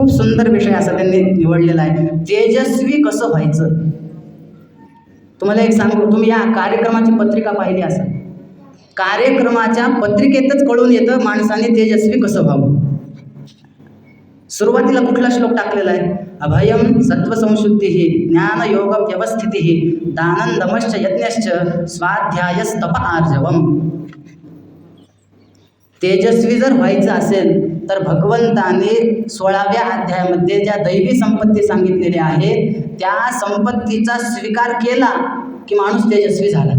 खूप सुंदर विषय असा त्यांनी निवडलेला आहे, तेजस्वी कसं व्हायचं. तुम्हाला एक सांगू, तुम्ही या कार्यक्रमाची पत्रिका पाहिली असेल. कार्यक्रमाच्या पत्रिकेतच कळून येतं माणसाने तेजस्वी कसं व्हावं. सुरुवातीला कुठला श्लोक टाकलेला आहे? अभयम सत्वसंशुद्धी ज्ञान योग व्यवस्थिती दानं दमश्च यज्ञश्च स्वाध्यायस्तप आर्जवम. तेजस्वी जर व्हायचं असेल तर भगवंताने 16व्या अध्यायामध्ये ज्या दैवी संपत्ती सांगितलेल्या आहेत त्या संपत्तीचा स्वीकार केला की माणूस तेजस्वी झाला.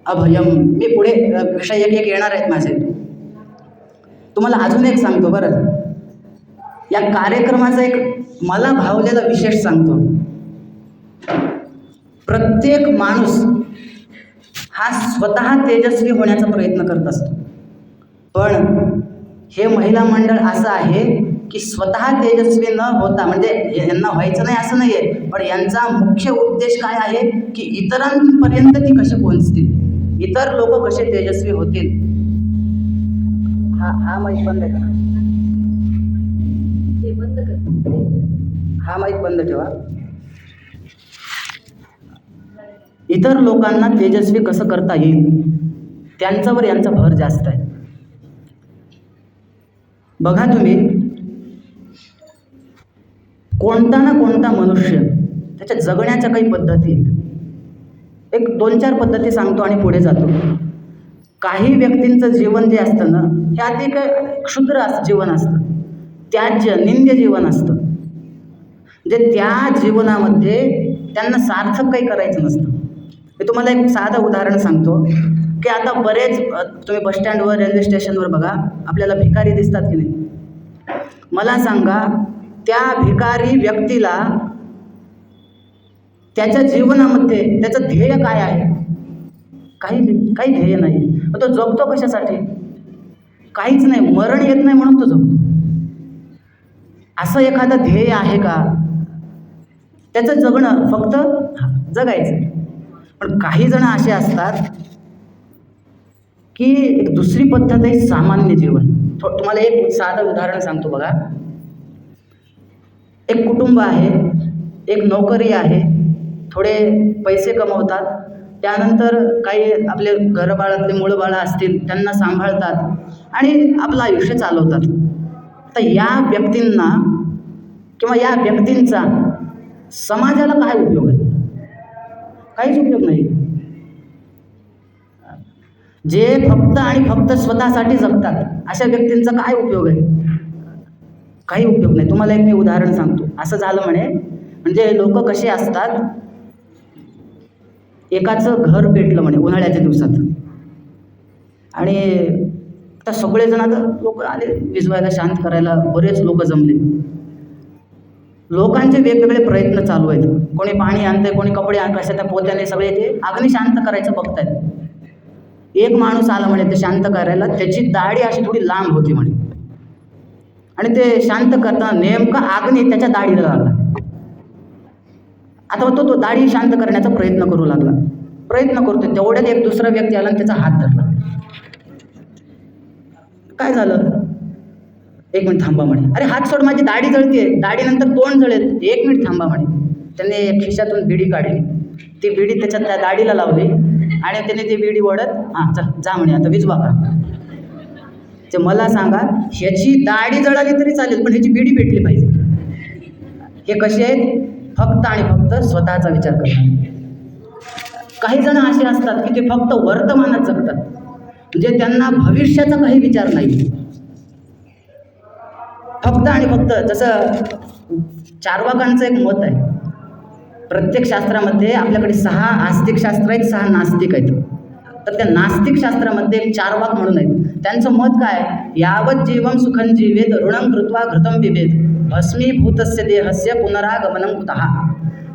अभयम, मी पुढे विषय एक एक येणार आहेत माझे. तुम्हाला अजून एक सांगतो बरं, या कार्यक्रमाचा एक मला भावलेला विशेष सांगतो. प्रत्येक माणूस हा स्वतः तेजस्वी होण्याचा प्रयत्न करत असतो, पण हे महिला मंडळ असं आहे की स्वतः तेजस्वी न होता, म्हणजे यांना व्हायचं नाही असं नाही आहे, पण यांचा मुख्य उद्देश काय आहे की इतरांपर्यंत ती कशी पोहोचतील, इतर लोक कसे तेजस्वी होतील. हा माईक बंद आहे का? हा माईक बंद ठेवा. इतर लोकांना तेजस्वी कसं करता येईल त्यांच्यावर यांचा भर जास्त आहे. बघा तुम्ही, कोणता ना कोणता मनुष्य त्याच्या जगण्याच्या काही पद्धती आहेत. एक 2-4 पद्धती सांगतो आणि पुढे जातो. काही व्यक्तींचं जीवन जे असतं ना, हे अधिक क्षुद्र असं जीवन असतं, त्याज्य निंद्य जीवन असतं. म्हणजे त्या जीवनामध्ये त्यांना सार्थक काही करायचं नसतं. मी तुम्हाला एक साधं उदाहरण सांगतो की आता बरेच तुम्ही बसस्टँडवर, रेल्वे स्टेशनवर बघा, आपल्याला भिकारी दिसतात की नाही. मला सांगा, त्या भिकारी व्यक्तीला त्याच्या जीवनामध्ये त्याचं ध्येय काय आहे? काही ध्येय नाही. तो जगतो कशासाठी? काहीच नाही. मरण येत नाही म्हणून तो जगतो. असं एखादं ध्येय आहे का? त्याचं जगणं फक्त जगायचं. पण काही जण असे असतात की एक दुसरी पद्धत आहे, सामान्य जीवन. तुम्हाला एक साधं उदाहरण सांगतो बघा. एक कुटुंब आहे, एक नोकरी आहे, थोडे पैसे कमवतात, त्यानंतर काही आपले घरबाळातले मुळबाळं असतील त्यांना सांभाळतात आणि आपलं आयुष्य चालवतात. तर या व्यक्तींना किंवा या व्यक्तींचा समाजाला काय उपयोग आहे? काहीच उपयोग नाही. जे फक्त आणि फक्त स्वतःसाठी जगतात अशा व्यक्तींचा काय उपयोग आहे? काही उपयोग नाही. तुम्हाला एक मी उदाहरण सांगतो. असं झालं म्हणे, म्हणजे लोक कसे असतात, एकाचं घर पेटलं म्हणे उन्हाळ्याच्या दिवसात, आणि आता सगळेजण, आता लोक आले विझवायला, शांत करायला, बरेच लोक जमले. लोकांचे वेगवेगळे प्रयत्न चालू आहेत. कोणी पाणी आणतंय, कोणी कपडे कशा त्या पोत्याने सगळे ते अग्नी शांत करायचं बघतायत. एक माणूस आला म्हणे ते शांत करायला, त्याची दाढी अशी थोडी लांब होती म्हणे, आणि ते शांत करताना नेमका अग्नी त्याच्या दाढीला लागला. आता तो दाढी शांत करण्याचा प्रयत्न करू लागला, प्रयत्न करतोय. तेवढ्यात एक दुसरा व्यक्ती आला आणि त्याचा हात धरला. काय झालं? 1 मिनिट थांबा म्हणे. अरे हात सोड, माझी दाढी जळतीये, दाढीनंतर तोंड जळेल. 1 मिनिट थांबा म्हणे. त्याने खिशातून बिडी काढली, ती बिडी त्याच्या त्या दाढीला लावली आणि त्याने ती बिडी ओढत, हां चल जा म्हणे, आता विझवा का. ते मला सांगा, ह्याची दाढी जळाली तरी चालेल, पण ह्याची बिडी पेटली पाहिजे. हे कसे आहेत? फक्त आणि फक्त स्वतःचा विचार करतात. काही जण असे असतात की ते फक्त वर्तमानात जगतात, म्हणजे त्यांना भविष्याचा काही विचार नाही. फक्त आणि फक्त, जसं चार्वाकांचं एक मत आहे, प्रत्येक शास्त्रामध्ये आपल्याकडे 6 आस्तिक शास्त्र आहेत, 6 नास्तिक आहेत. तर त्या नास्तिक शास्त्रामध्ये एक चार्वाक म्हणून आहेत. त्यांचं मत काय? यावत जीवम सुखं जीवेत ऋणं कृत्वा घृतं पिबेत भस्मीभूतस्य देहस्य पुनरागमनं कुतः.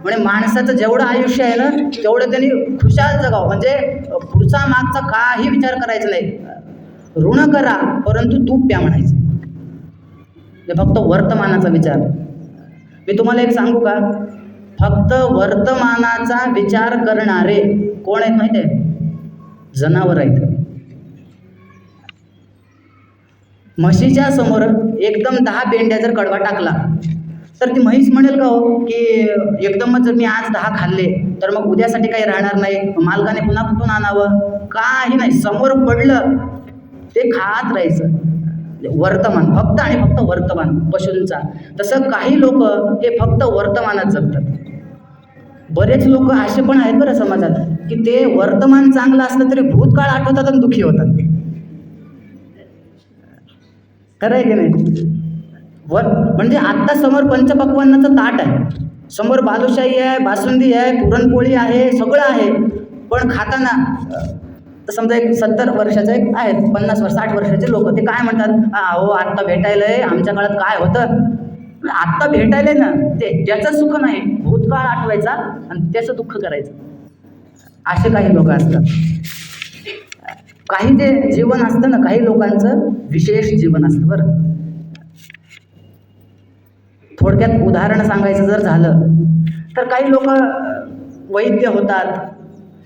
म्हणजे माणसाचं जेवढं आयुष्य आहे ना, तेवढं त्यांनी खुशाल जगावं, म्हणजे पुढचा मागचा काही विचार करायचा नाही. ऋण करा परंतु तूप प्या म्हणायचं. फक्त वर्तमानाचा विचार. मी तुम्हाला एक सांगू का, फक्त वर्तमानाचा विचार करणारे कोण आहेत माहिती आहे? जनावर आहेत. म्हशीच्या समोर एकदम 10 पेंड्या जर कडवा टाकला तर ती म्हैस म्हणेल का हो की एकदमच जर मी आज 10 खाल्ले तर मग उद्यासाठी काही राहणार नाही, मालकाने पुन्हा कुठून आणावं? काही नाही, समोर पडलं ते खात राहायचं. वर्तमान, फक्त आणि फक्त वर्तमान पशूंचा. तसं काही लोक हे फक्त वर्तमानात जगतात. बरेच लोक असे पण आहेत बरं समाजात की ते वर्तमान चांगलं असलं तरी भूतकाळ आठवतात आणि दुःखी होतात. खरं आहे की नाही? म्हणजे आत्ता समोर पंचपक्वान्नाचं ताट आहे, समोर बालुशाही आहे, बासुंदी आहे, पुरणपोळी आहे, सगळं आहे, पण खाताना तर समजा एक 70 वर्षाचे एक आहेत, 50 वर्ष 60 वर्षाचे लोक, ते काय म्हणतात, हो आत्ता भेटायलंय, आमच्या काळात काय होतं. आत्ता भेटायलंय ना, त्याचं सुख नाही, भूतकाळ आठवायचा आणि त्याचं दुःख करायचं. असे काही लोक असतात. काही जे जीवन असतं ना, काही लोकांचं विशेष जीवन असतं बरं. थोडक्यात उदाहरण सांगायचं जर झालं तर काही लोक वैद्य होतात,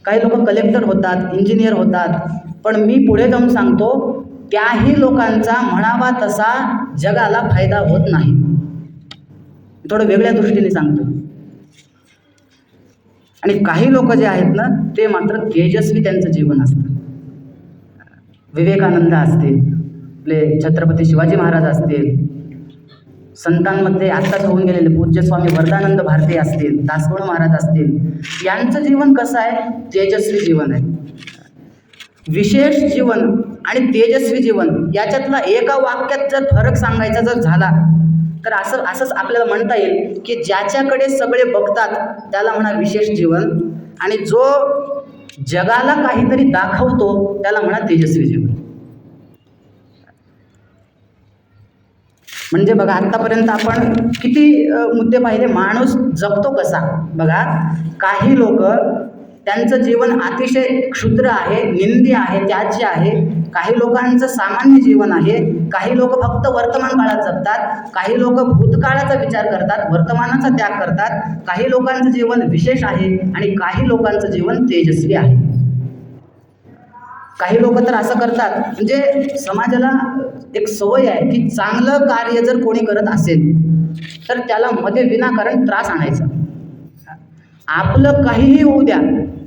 काही लोक कलेक्टर होतात, इंजिनियर होतात, पण मी पुढे जाऊन सांगतो त्याही लोकांचा म्हणावा तसा जगाला फायदा होत नाही. थोडं वेगळ्या दृष्टीने सांगतो. आणि काही लोक जे आहेत ना ते मात्र तेजस्वी त्यांचं जीवन असतं. विवेकानंद असतील, आपले छत्रपती शिवाजी महाराज असतील, संतांमध्ये आत्ताच होऊन गेलेले पूज्य स्वामी वरदानंद भारती असतील, दासगणू महाराज असतील, यांचं जीवन कसं आहे? तेजस्वी जीवन आहे. विशेष जीवन आणि तेजस्वी जीवन याच्यातला एका वाक्यात जर फरक सांगायचा जर झाला तर असंच आपल्याला म्हणता येईल की ज्याच्याकडे सगळे बघतात त्याला म्हणा विशेष जीवन, आणि जो जगाला काहीतरी दाखवतो त्याला म्हणा तेजस्वी जीवन. म्हणजे बघा, आत्तापर्यंत आपण किती मुद्दे पाहिले, माणूस जगतो कसा. बघा, काही लोक त्यांचं जीवन अतिशय क्षुद्र आहे, निंदी आहे, त्याज्य आहे. काही लोकांचं सामान्य जीवन आहे. काही लोक फक्त वर्तमान काळात जगतात, काही लोक भूतकाळाचा विचार करतात, वर्तमानाचा त्याग करतात. काही लोकांचं जीवन विशेष आहे आणि काही लोकांचं जीवन तेजस्वी आहे. काही लोक तर असं करतात, म्हणजे समाजाला एक सवय आहे की चांगलं कार्य जर कोणी करत असेल तर त्याला मध्ये विनाकारण त्रास आणायचा. आपलं काहीही होऊ द्या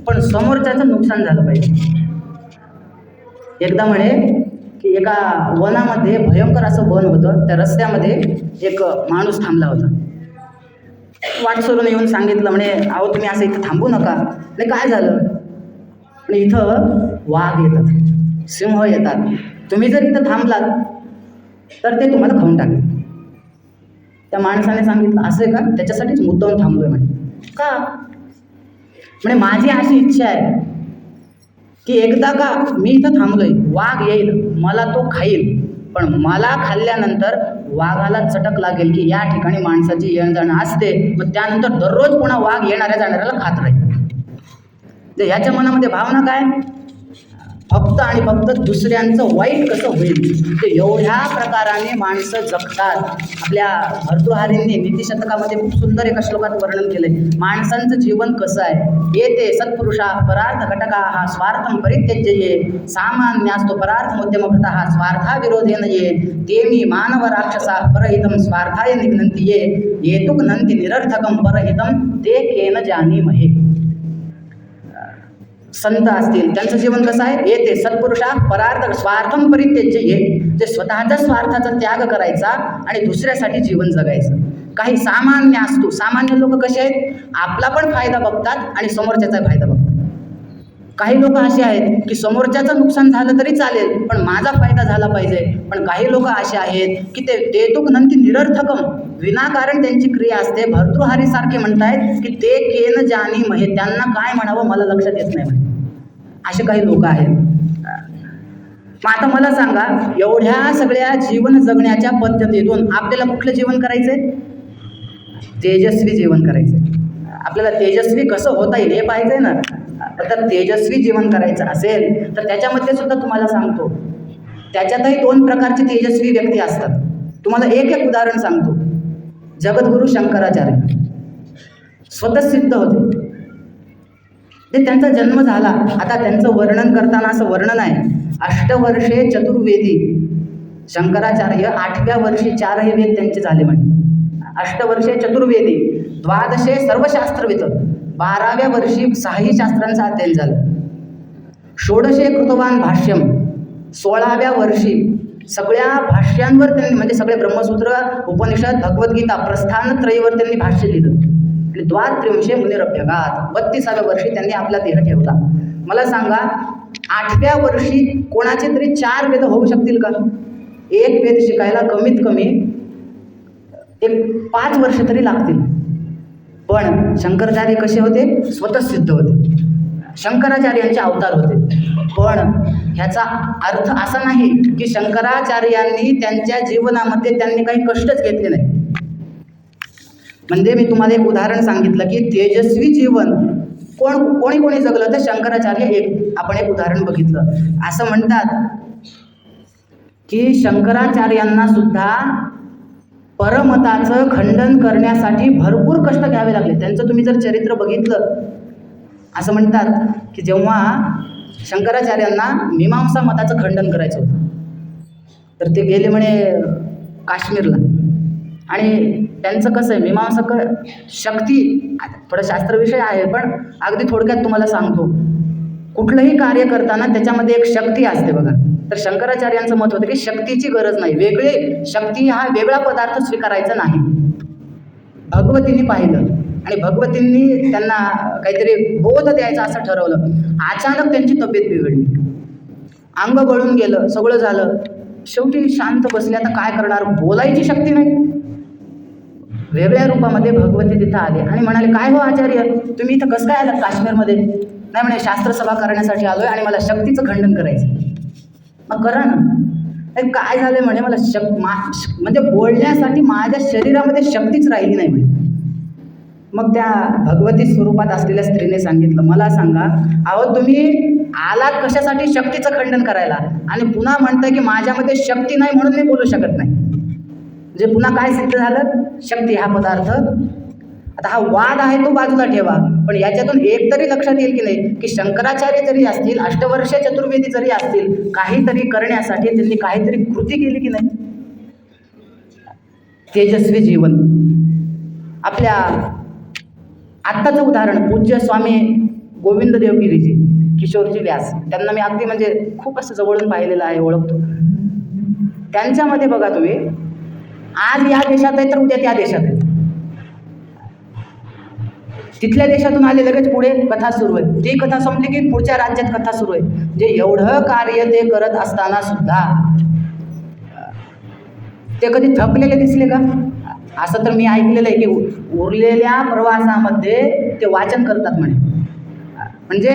पण समोरच्याचं नुकसान झालं पाहिजे. एकदा म्हणे की एका वनामध्ये, भयंकर असं वन होतं, त्या रस्त्यामध्ये एक माणूस थांबला होता. वाट सोडून येऊन सांगितलं, म्हणे अहो तुम्ही असं इथं थांबू नका. नाही काय झालं? आणि इथं वाघ येतात, सिंह येतात, तुम्ही जर इथं थांबलात तर ते तुम्हाला खाऊन टाकेल. त्या माणसाने सांगितलं असं आहे का? त्याच्यासाठीच मुद्दाम थांबलोय. म्हणे का? म्हणे माझी अशी इच्छा आहे की एकदा का मी इथं थांबलोय, वाघ येईल, मला तो खाईल, पण मला खाल्ल्यानंतर वाघाला चटक लागेल की या ठिकाणी माणसाची येणजाणं असते, मग त्यानंतर दररोज पुन्हा वाघ येणाऱ्या जाणाऱ्याला खात राहील. तर याच्या मनामध्ये भावना काय? फक्त आणि फक्त दुसऱ्यांचं वाईट कसं होईल, ते एवढ्या प्रकाराने माणसं जगतात. आपल्या भर्तृहरींनी नीतिशतकामध्ये खूप सुंदर एका श्लोकात वर्णन केलंय, माणसांचं जीवन कसं आहे. येते सत्पुरुषा परार्थ घटका हा स्वार्थम परित्यज्य ये, सामान्यास्तो परार्थ मध्यमभृता हा स्वार्था विरोधेन ये, ते मी मानव राक्षसा परहितम स्वार्थाय निघ्नन्ति ये, येतुक नंती निरर्थकम परहितम ते केन जानीमहे. संत असतील त्यांचं जीवन कसं आहे? येते सत्पुरुषा परार्थ स्वार्थम परित्यज्य ये, जे स्वतःच्या स्वार्थाचा त्याग करायचा आणि दुसऱ्यासाठी जीवन जगायचं. काही सामान्य असतो, सामान्य लोक कसे आहेत? आपला पण फायदा बघतात आणि समोरच्याचा फायदा बघतात. काही लोक असे आहेत की समोरच्याचं नुकसान झालं तरी चालेल पण माझा फायदा झाला पाहिजे. पण काही लोक असे आहेत की ते तेतुक नंती निरर्थकम, विनाकारण त्यांची क्रिया असते. भर्तृहरी सारखे म्हणतायत की ते केन जानी महे, त्यांना काय म्हणावं मला लक्षात येत नाही म्हणे. असे काही लोक आहेत. मग आता मला सांगा, एवढ्या सगळ्या जीवन जगण्याच्या पद्धतीतून आपल्याला कुठलं जीवन करायचंय? तेजस्वी जीवन करायचंय. आपल्याला तेजस्वी कसं होता येईल हे पाहिजे ना. तर तेजस्वी जीवन करायचं असेल तर त्याच्यामध्ये सुद्धा तुम्हाला सांगतो, त्याच्यातही 2 प्रकारचे तेजस्वी व्यक्ती असतात. तुम्हाला एक उदाहरण सांगतो. जगद्गुरु शंकराचार्य स्वतःसिद्ध होते. ते त्यांचा जन्म झाला, आता त्यांचं वर्णन करताना असं वर्णन आहे, 8 वर्षे चतुर्वेदी शंकराचार्य 8व्या वर्षी 4ही वेद त्यांचे झाले म्हणे, अष्टवर्षे चतुर्वेदी, द्वादशे सर्वशास्त्रविद, 12व्या वर्षी 6ही शास्त्रांचं अध्ययन झालं, षोडशे कृतवान भाष्यम, 16व्या वर्षी सगळ्या भाष्यांवर त्यांनी म्हणजे सगळे ब्रह्मसूत्र, उपनिषद, भगवद्गीता, प्रस्थानत्रयीवर त्यांनी भाष्य लिहिलं. आणि द्वात्रिंशे मुनिरभ्यगात, 32व्या वर्षी त्यांनी आपला देह ठेवला. मला सांगा 8व्या वर्षी कोणाचे तरी 4 वेद होऊ शकतील का? एक वेद शिकायला कमीत कमी एक 5 वर्ष तरी लागतील. पण शंकराचार्य कसे होते? स्वतः सिद्ध होते, शंकराचार्यांचे अवतार होते. पण ह्याचा अर्थ असा नाही की शंकराचार्यांनी त्यांच्या जीवनामध्ये त्यांनी काही कष्टच घेतले नाही. म्हणजे मी तुम्हाला एक उदाहरण सांगितलं की तेजस्वी जीवन कोणी जगलं तर शंकराचार्य आपण एक उदाहरण बघितलं. असं म्हणतात की शंकराचार्यांना सुद्धा परमताचं खंडन करण्यासाठी भरपूर कष्ट घ्यावे लागले. त्यांचं तुम्ही जर चरित्र बघितलं, असं म्हणतात की जेव्हा शंकराचार्यांना मीमांसा मताचं खंडन करायचं होतं, तर ते गेले म्हणे काश्मीरला. आणि त्यांचं कसं आहे, मीमांसक शक्ती, थोडा शास्त्रविषय आहे पण अगदी थोडक्यात तुम्हाला सांगतो. कुठलंही कार्य करताना त्याच्यामध्ये एक शक्ती असते बघा. तर शंकराचार्यांचं मत होतं की शक्तीची गरज नाही, वेगळी शक्ती हा वेगळा पदार्थ स्वीकारायचा नाही. भगवतींनी पाहिलं आणि भगवतींनी त्यांना काहीतरी बोध द्यायचा असं ठरवलं. अचानक त्यांची तब्येत बिघडली, अंग गळून गेलं, सगळं झालं. शेवटी शांत बसले. आता काय करणार, बोलायची शक्ती नाही. वेगळ्या रूपामध्ये भगवती तिथं आले आणि म्हणाले, काय हो आचार्य, तुम्ही इथं कसं काय आलात काश्मीरमध्ये? नाही म्हणे, शास्त्रसभा करण्यासाठी आलोय आणि मला शक्तीचं खंडन करायचं. मग करा ना. काय झालं म्हणे, मला म्हणजे बोलण्यासाठी माझ्या शरीरामध्ये शक्तीच राहिली नाही म्हणे. मग त्या भगवती स्वरूपात असलेल्या स्त्रीने सांगितलं, मला सांगा, अहो तुम्ही आलात कशासाठी? शक्तीचं खंडन करायला, आणि पुन्हा म्हणताय की माझ्यामध्ये शक्ती नाही म्हणून मी बोलू शकत नाही. म्हणजे पुन्हा काय सिद्ध झालं? शक्ती हा पदार्थ. आता हा वाद आहे तो बाजूला ठेवा, पण याच्यातून एक तरी लक्षात येईल की नाही की शंकराचार्य जरी असतील, अष्टवर्षे चतुर्वेदी जरी असतील, काहीतरी करण्यासाठी त्यांनी काहीतरी कृती केली की नाही. तेजस्वी जीवन. आपल्या आत्ताचं उदाहरण पूज्य स्वामी गोविंद देवगिरीजी, किशोरजी व्यास, त्यांना मी अगदी म्हणजे खूप असं जवळून पाहिलेलं आहे, ओळखतो. त्यांच्यामध्ये बघा तुम्ही, आज या देशात आहे तर उद्या त्या देशात आहे. तिथल्या देशातून आले लगेच पुढे कथा सुरू आहे, ती कथा संपली की पुढच्या राज्यात कथा सुरू आहे. म्हणजे एवढं कार्य ते करत असताना सुद्धा ते कधी थकलेले दिसले का? असं तर मी ऐकलेलं आहे की उरलेल्या प्रवासामध्ये ते वाचन करतात म्हणे. म्हणजे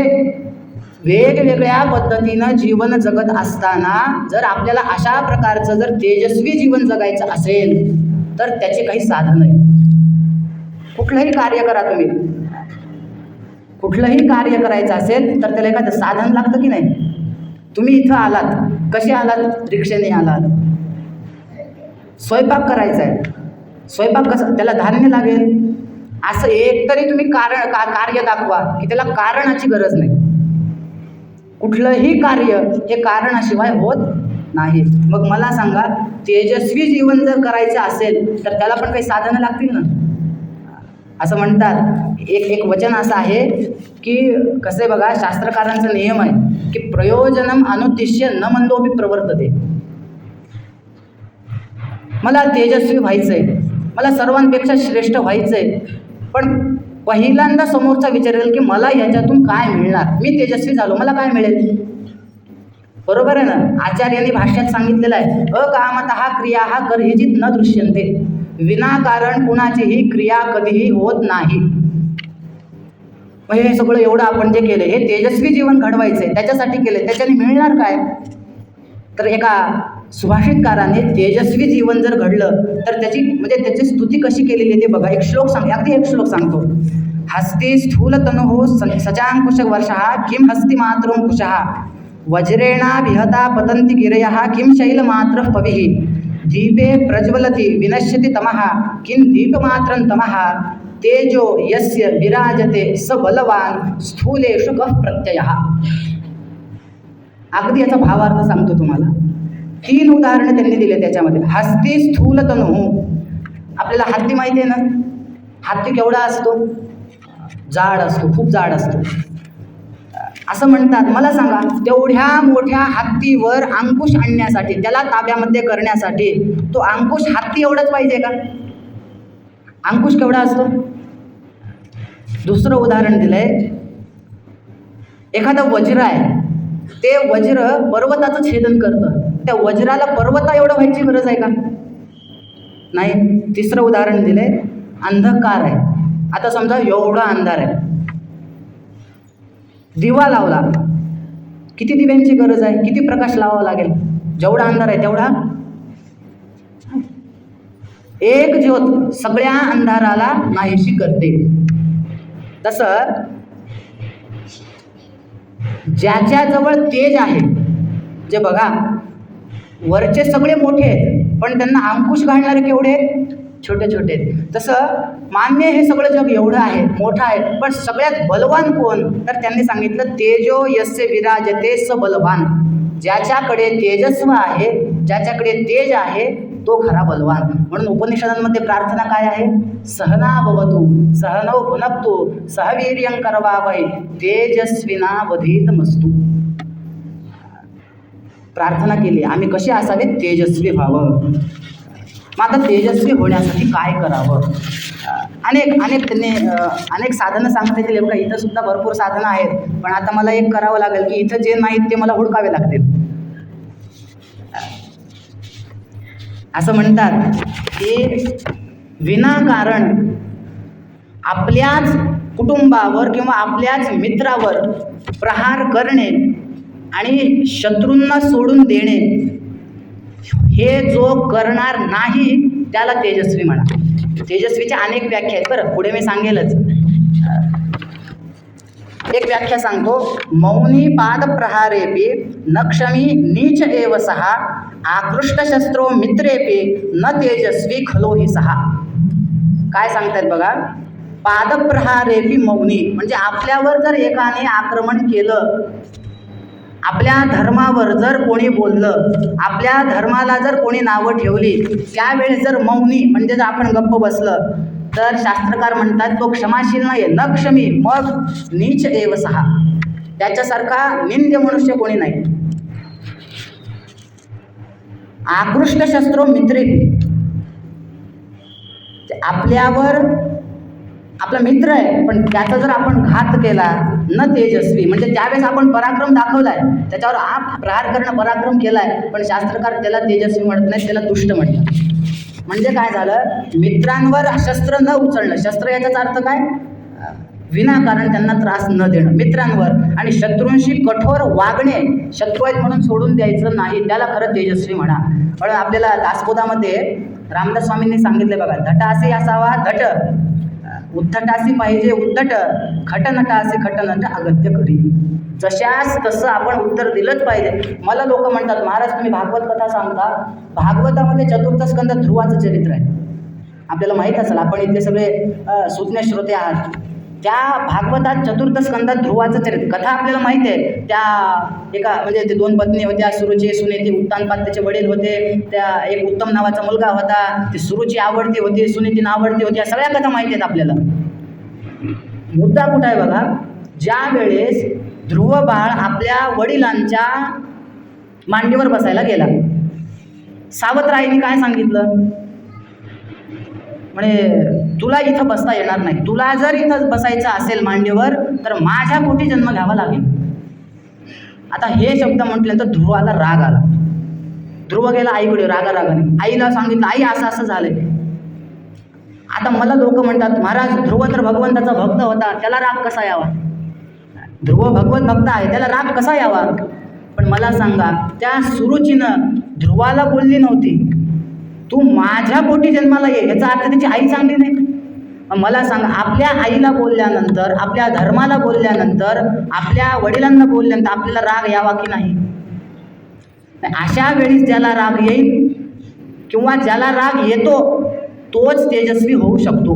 वेगवेगळ्या पद्धतीनं जीवन जगत असताना जर आपल्याला अशा प्रकारचं जर तेजस्वी जीवन जगायचं असेल तर त्याचे काही साधन आहे. कुठलंही कार्य करा तुम्ही, कुठलंही कार्य करायचं असेल तर त्याला एखादं साधन लागतं की नाही. तुम्ही इथं आलात, कसे आलात? रिक्षेने आलात. स्वयंपाक करायचा आहे, स्वयंपाक कसं, त्याला धान्य लागेल. असं एकतरी तुम्ही कार्य दाखवा की त्याला कारणाची गरज नाही. कुठलंही कार्य हे कारणाशिवाय होत नाही. मग मला सांगा, तेजस्वी जीवन जर करायचं असेल तर त्याला पण काही साधनं लागतील ना. असं म्हणतात, एक वचन असं आहे की कसं आहे बघा, शास्त्रकारांचा नियम आहे की प्रयोजनम अनुद्दिश्य न मंदोपि प्रवर्तते. मला तेजस्वी व्हायचं आहे, मला सर्वांपेक्षा श्रेष्ठ व्हायचं आहे, पण पहिल्यांदा समोरचा विचारेल की मला याच्यातून काय मिळणार. मी तेजस्वी झालो, मला काय मिळेल? बरोबर आहे ना. आचार्यांनी भाष्यात सांगितलेलं आहे, अकामतः क्रिया कर्हिचित न दृश्यन्ते. विनाकारण कुणाचीही क्रिया कधीही होत नाही. हे सगळं एवढं आपण जे केलं, हे तेजस्वी जीवन घडवायचं आहे, त्याच्यासाठी केलं, त्याच्याने मिळणार काय? तर एका सुभाषितकाराने तेजस्वी जीवन जर घडलं तर त्याची स्तुती कशी केलेली आहे ते बघा. एक श्लोक अगदी एक श्लोक सांगतो. हस्ती स्थूलतनुः सचांकुश वर्षः किं हस्ति मातरं कुशः वज्रेणा विहता पतन्ति गिरयः किं शैलमात्रः पविः दीपे प्रज्वलति विनश्यति तमः किं दीपमात्रं तमः तेजो यस्य विराजते स बलवान स्थूलेषु कः प्रत्ययः. अगदी याचा भावार्थ सांगतो तुम्हाला. 3 उदाहरणं त्यांनी दिले त्याच्यामध्ये. हस्ती स्थूल तनू. आपल्याला हत्ती माहिती आहे ना, हत्ती केवढा असतो? जाड असतो, खूप जाड असतो. असं म्हणतात. मला सांगा, तेवढ्या मोठ्या हत्तीवर अंकुश आणण्यासाठी, त्याला ताब्यामध्ये करण्यासाठी तो अंकुश हत्ती एवढंच पाहिजे का? अंकुश केवढा असतो? दुसरं उदाहरण दिलंय, एखादं वज्र आहे, ते वज्र पर्वताचं छेदन करतं. त्या वज्राला पर्वता एवढं व्हायची गरज आहे का? नाही. तिसरं उदाहरण दिलंय, अंधकार आहे. आता समजा एवढा अंधार आहे, दिवा लावला, किती दिव्यांची गरज आहे? किती प्रकाश लावावा लागेल? जेवढा अंधार आहे तेवढा एक ज्योत सगळ्या अंधाराला नाहीशी करते. तसं ज्याच्याजवळ तेज आहे, जे बघा वरचे सगळे मोठे आहेत पण त्यांना अंकुश घालणारे केवढे आहेत? छोटे छोटे आहेत. तसं मान्य हे सगळं जग एवढं आहे, मोठं आहे, पण सगळ्यात बलवान कोण? तर त्यांनी सांगितलं, तेजो यस्य विराजते स बलवान. ज्याच्याकडे तेजस्व आहे, ज्याच्याकडे तेज आहे, तो खरा बलवान. म्हणून उपनिषदांमध्ये प्रार्थना काय आहे? सहना भवतु सहनौ भुनक्तु सह वीर्यं करवावहै तेजस्विनावधीतमस्तु. प्रार्थना केली, आम्ही कसे असावे? तेजस्वी व्हावं. मग आता तेजस्वी होण्यासाठी काय करावं? अनेक साधनं सांगता येतील. बघा, इथं सुद्धा भरपूर साधनं आहेत, पण आता मला एक करावं लागेल की इथं जे नाहीत ते मला हुडकावे लागतील. असं म्हणतात की विनाकारण आपल्याच कुटुंबावर किंवा आपल्याच मित्रावर प्रहार करणे आणि शत्रूंना सोडून देणे, हे जो करणार नाही त्याला तेजस्वी म्हणा. तेजस्वीच्या अनेक व्याख्या आहेत बरं, पुढे मी सांगेलच. एक व्याख्या सांगतो, मौनी पाद प्रहारेपी नक्षमी नीच एव सहा आकृष्ट शस्त्रो मित्रेपी न तेजस्वी खलो हि सहा. काय सांगतात बघा, पादप्रहारेपी मौनी म्हणजे आपल्यावर जर एकाने आक्रमण केलं, आपल्या धर्मावर जर कोणी बोललं, आपल्या धर्माला जर कोणी नावं ठेवली, त्यावेळेस जर मौनी म्हणजे जर आपण गप्प बसलं, तर शास्त्रकार म्हणतात तो क्षमाशील नाही, न क्षमी मग नीच एव सहा. त्याच्यासारखा निंद्य मनुष्य कोणी नाही. आकृष्ट शस्त्रो मित्रे, आपल्यावर आपला मित्र आहे पण त्याचा जर आपण घात केला, न तेजस्वी म्हणजे त्यावेळेस आपण पराक्रम दाखवलाय, त्याच्यावर प्रहार करणं पराक्रम केलाय, पण शास्त्रकार त्याला तेजस्वी म्हणत नाही, त्याला दुष्ट म्हणतात. म्हणजे काय झालं? मित्रांवर शस्त्र न उचलणं. शस्त्र याचाच अर्थ काय? विनाकारण त्यांना त्रास न देणं मित्रांवर. आणि शत्रूंशी कठोर वागणे, शत्रू आहेत म्हणून सोडून द्यायचं नाही, त्याला खरं तेजस्वी म्हणा. पण आपल्याला दासबोधामध्ये रामदास स्वामींनी सांगितले बघा, धटासी असावा धट, उद्धटासी पाहिजे उद्धट, खटनटासी खटनट अगत्य करी. जशास तसं आपण उत्तर दिलंच पाहिजे. मला लोक म्हणतात, महाराज तुम्ही भागवत कथा सांगता, भागवतामध्ये चतुर्थ स्कंद ध्रुवाचं चरित्र आहे. आपल्याला माहीत असेल, आपण इथले सगळे सुज्ञ श्रोते आहात. त्या भागवतात चतुर्थ स्कंदात ध्रुवाचं चरित्र कथा आपल्याला माहिती आहे. त्या एका म्हणजे ते 2 पत्नी होत्या, सुरुची सुनीती. उत्तानपाद त्याचे वडील होते, त्या एक उत्तम नावाचा मुलगा होता, ती सुरुची आवडती होती, सुनीती आवडती होती. या सगळ्या कथा माहिती आहेत आपल्याला. मुद्दा कुठं आहे बघा, ज्या वेळेस ध्रुव बाळ आपल्या वडिलांच्या मांडीवर बसायला गेला, सावत्राईने काय सांगितलं? म्हणजे तुला इथं बसता येणार नाही, तुला जर इथं बसायचं असेल मांडीवर तर माझ्या पोटी जन्म घ्यावा लागेल. आता हे शब्द म्हटल्यानंतर ध्रुवाला राग आला. ध्रुव गेला आईकडे रागाने, आईला सांगितलं, आई असं असं झालंय. आता मला लोक म्हणतात, महाराज ध्रुव तर भगवंताचा भक्त होता, त्याला राग कसा यावा? ध्रुव भगवत भक्त आहे, त्याला राग कसा यावा? पण मला सांगा, त्या सुरुचीनं ध्रुवाला बोलली नव्हती, तू माझ्या पोटी जन्माला ये, याचा अर्थ त्याची आई चांगली नाही. मला सांगा, आपल्या आईला बोलल्यानंतर, आपल्या धर्माला बोलल्यानंतर, आपल्या वडिलांना बोलल्यानंतर आपल्याला राग यावा की नाही? अशा वेळी ज्याला राग येईल किंवा ज्याला राग येतो तोच तेजस्वी होऊ शकतो.